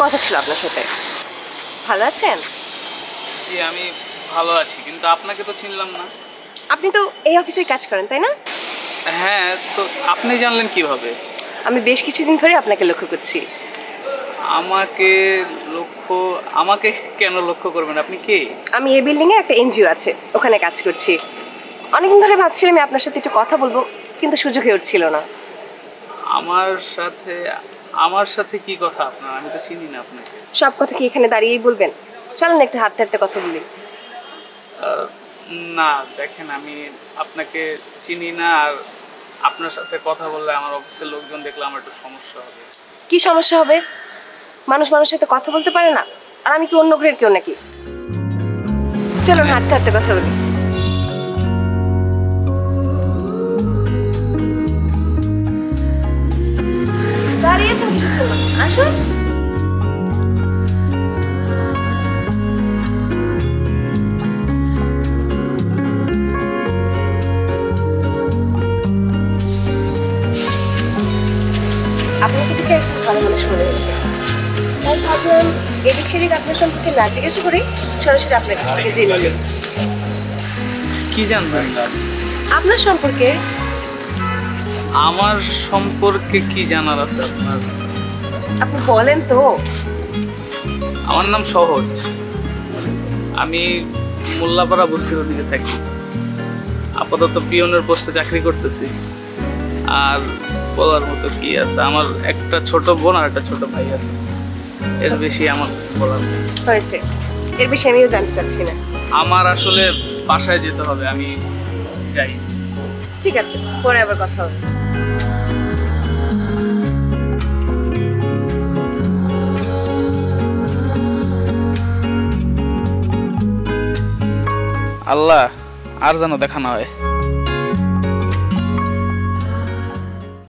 কথা ছিল আপনার সাথে। ভালো আছেন? জি আমি ভালো আছি, কিন্তু আপনাকে তো চিনলাম না। আপনি তো এই অফিসে কাজ করেন তাই না? হ্যাঁ, তো আপনি জানলেন কিভাবে? আমি বেশ কিছুদিন ধরে আপনাকে লক্ষ্য করছি। আমাকে আমাকে কেন লক্ষ্য করবেন? আপনি কে? আমি এই বিল্ডিং এ একটা এনজিও আছে, ওখানে কাজ করছি। অনেকদিন ধরে ভাবছিলাম আপনার সাথে একটু কথা বলবো, কিন্তু সুযোগ হয়ে উঠছিল না। আমার সাথে আমার সাথে কি কথা আপনার? আমি তো চিনি না আপনাকে। সব কথা কি এখানে দাঁড়িয়েই বলবেন? চলেন একটু হাঁটতে হাঁটতে কথা বলি। না দেখেন, আমি আপনাকে চিনি না, আর আপনার সাথে কথা বললে আমার অফিসের লোকজন দেখলে আমার একটু সমস্যা হবে। কি সমস্যা হবে? মানুষ মানুষের সাথে কথা বলতে পারে না? আর আমি কি অন্য গ্রহের কেউ নাকি? চলুন হাঁটতে হাঁটতে কথা বলি। দাঁড়িয়েছেন কিসের জন্য? আসুন। আপনাকে দেখে একজন ভালো মানুষ মনে হয়েছে, তাই ভাবলাম এদিক সেদিক আপনার সম্পর্কে না জিজ্ঞাসা করি, সরাসরি আপনার কাছ থেকে জেনে নিই। কি জানবেন? আপনার সম্পর্কে। আমার সম্পর্কে কি জানার আছে আপনার? আপনি বলেন তো। আমার নাম সহজ, আমি মোল্লাপাড়া বস্তির দিকে থাকি। আপাতত পিয়নের পোস্টে চাকরি করতেছি। আর বলার মতো কি আছে, আমার একটা ছোট বোন আর একটা ছোট ভাই আছে, এর বেশি আমার কিছু বলার নেই। হয়েছে, এর বেশি আমিও জানতে চাচ্ছি না। আমার আসলে বাসায় যেতে হবে, আমি যাই। ঠিক আছে, পরে আবার কথা হবে। আল্লাহ, আর যেন দেখা না হয়।